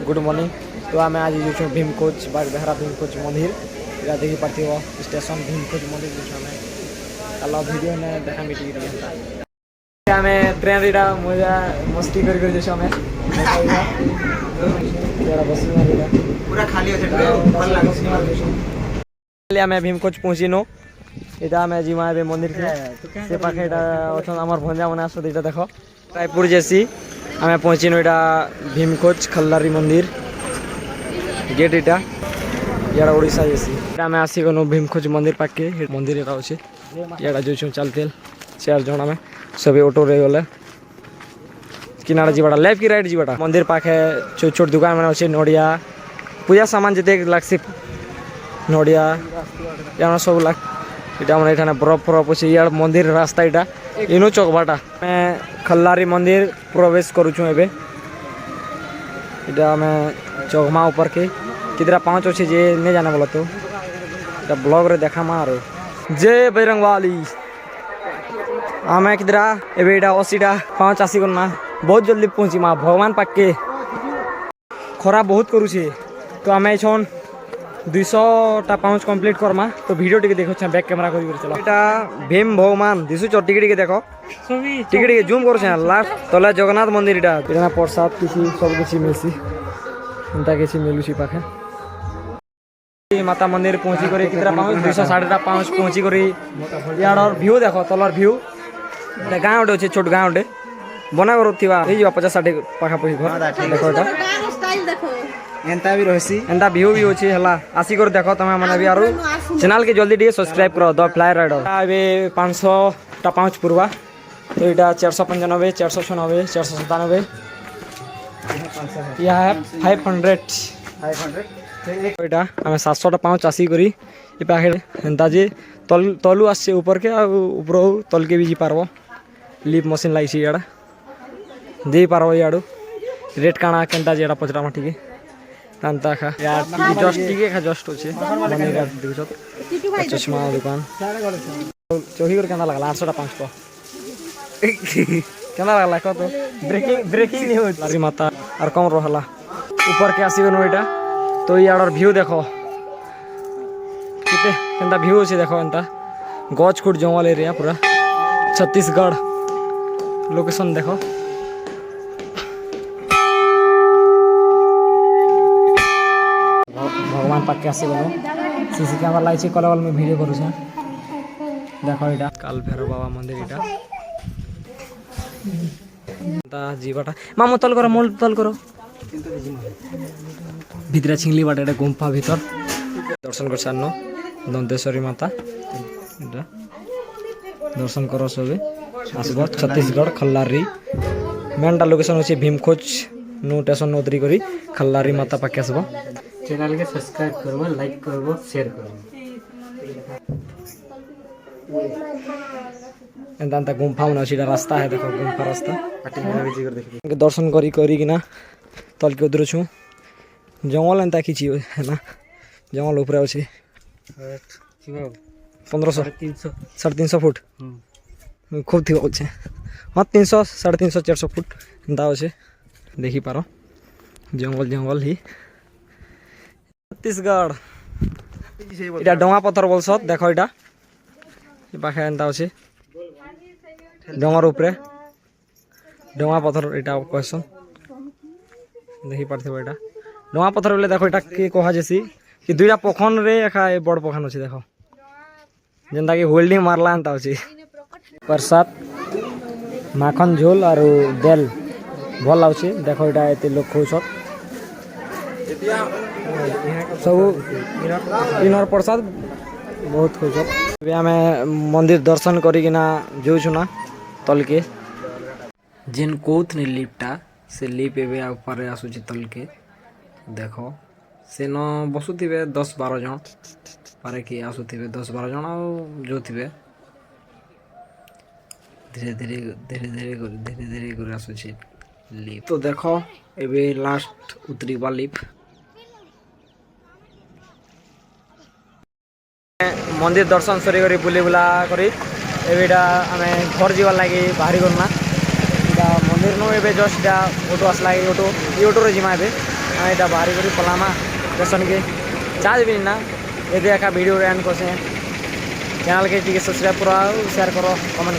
Good morning. तो आम आज जो भीमखोज बागबेहरा भीमखोज मंदिर या देखी पार्थ स्टेशन भीमखोज मंदिर जो कल भिडियो ने देखा मीटिंग आम ट्रेन रीटा मजा मस्ती कर पूरा खाली আছে ট্রেন ভাল লাগছে आम भीमखोज पहुँचीनु এটা आम जीमा ए मंदिर के से पाखे आमार भंजा मैंने आस देख रायपुर जैसी आम पहुँचीनु এটা भीमखोज खल्लारी मंदिर गेट इटा यार ओडिशा जैसी आम आसीगनु भीमखोज मंदिर पाके मंदिर एटा अच्छे यार जो चलते 4 जन आम सभी ऑटो रे गले किनारा जीवाटा लेफ्ट की राइट जीवाटा मंदिर पाखे छोट छोट दुकान मैंने अच्छे नड़िया पूजा सामान जिते लगसी नड़िया या सब लग इटा मैंने ये बरफ फरफ अच्छे यार मंदिर रास्ता इटा इनो चौकबाटा मैं खल्लारी मंदिर प्रवेश करुचु एबे इटा मैं चौकमा ऊपर के किधरा पहुँच अच्छे जे नहीं जाना बोला तो इटा ब्लॉग रे देखा मारो जय बजरंगबली आमे किधरा एबे इटा 80टा 85 करना बहुत जल्दी पहुँची माँ भगवान पाके खरा बहुत करुचे तो आम छन 200टा पाउच कंप्लीट करमा तो वीडियो टिके देखो बैक कैमरा कर चलो एटा भीम भगवान दिसुच टिके टिके देखो टिके टिके जूम कर लास्ट तले जगन्नाथ मंदिर इटा इतना प्रसाद किसी सब किसी मिलसी एंता किसी मिलुची पाखे माता मंदिर पहुँची करी कितना पाउच 200 पाउच पहुँची करी यार व्यू देखो तलर व्यू गाँव गोटे अच्छे छोट गाँव गोटे बना घर थी 50-60 पाखापाखि घर देख एंता भी रहसी एंता व्यू भी अच्छे है आसिक देख तुम मैंने भी आरो चैनल के जल्दी टे सब्सक्राइब करो द फ्लाई राइडर ए 500टा पाउच पूर्वा तो यहाँ 495 496 497 यह है 500 यहाँ आम 700टा पाउच आसी करी पाखे एंता जे तलू आसे ऊपर के ऊपर तल के भी जी पार्ब लिप मशीन लगी इड़ा दे पार्ब इयाड़ू रेट काଣା केनता जेड़ा पचरा माटी के तांता खा यार जस्ट टिके खा जस्ट होचे मनी का देखो चश्मा दुकान चोही कर केना लागला 800टा 500 केना लागला को तो ब्रेकिंग नहीं हो लारी माता और कम रहला ऊपर के आसी गनो एटा तो यार व्यू देखो किते केनता व्यू होचे देखो एंता गच खुट जंगल एरिया पूरा छत्तीसगढ़ लोकेशन देखो भगवान पाके आसी गलो सीसी कैमरा लाइछि कल में वीडियो करू छ देखो इटा काल भैरव बाबा मंदिर इटा ता जीवाटा मामो तल करो मोल तल करो भितरा छिंगली बाटा एटा गुम्फा भीतर दर्शन कर सानो दंतेश्वरी माता इटा दर्शन करो सबे आसबो छत्तीसगढ़ खल्लारी मेनटा लोकेशन होछि भीमखोज नो स्टेशन उतरी करी खल्लारी माता पाके आसबो चैनल के सब्सक्राइब करबो लाइक करबो शेयर करबो एंता गुम्फा में अच्छी रास्ता है देखो गुम्फा रास्ता दर्शन करी करी कि ना तल के उधर छू जंगल एंता खींची है ना जंगल ऊपर अच्छे 1500 350 फुट खूब थी अच्छे हाँ 300 350 400 फुट एंता अच्छे देखी पार जंगल जंगल ही छत्तीसगढ़ इटा डोंगा पत्थर बोलस देखो इटा पाखे एंता अच्छे डोंगर उपरे डोंगा पत्थर इटा कहसन देखी पार्थिव इटा डोंगा पत्थर बोले देखो इटा के कहा जैसी कि दुईटा पखन रे एखा बड़ पखन अच्छे देखो जेनता कि होल्डिंग मारला एंता अच्छे प्रसाद माखन झोल और देल भल लागे देखो इटा एते लोग खुश सब इनर प्रसाद बहुत खुश अभी आम मंदिर दर्शन करिकिना जोना तल के जेन कौथनी लिफ्टा से लिप एबे ऊपर आसुची तल के देखो से न बसुथिबे 10-12 जन पारे कि आसुथिबे 10-12 जन जो थिबे धीरे धीरे धीरे धीरे धीरे धीरे कर आसुची लिप तो देखो एबे लास्ट उतरीबा लिप मंदिर दर्शन सरी करी बुली बुला करी एबेटा आम घर जीवार लगे बाहरी करना मंदिर नो एबे जस्ट ऑटो आसला ऑटो रे जिमा एबे ଆମେ ଏଇଟା ବାହାରି କରି ପଲାମା ଷ୍ଟେସନ୍କେ ଚା ଦେବିନି ନା ଏବେ ଏକା ଭିଡ଼ିଓ ଏଣ୍ଡ କରସେ ଚ୍ୟାନେଲ୍କେ ଟିକେ ସବସ୍କ୍ରାଇବ୍ କର ଆଉ ସେୟାର କର କମେଣ୍ଟ